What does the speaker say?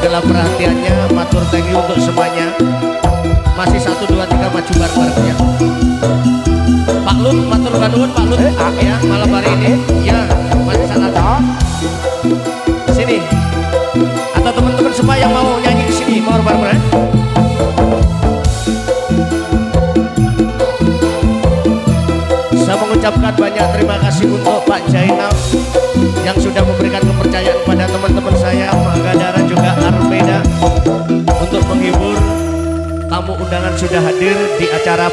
segala perhatiannya. Matur thank you untuk semuanya. Masih 1, 2, 3 maju bareng-bareng ya. Pak Lut, matur nuwun Pak Lut ya malam hari ini. Ya, masih sangat. Sini. Atau teman-teman semua yang mau nyanyi di sini mau bareng-bareng. Saya mengucapkan banyak terima kasih untuk Pak Jainal yang sudah memberikan kepercayaan pada teman-teman saya, Magadara juga Armeda untuk menghibur. Tamu undangan sudah hadir di acara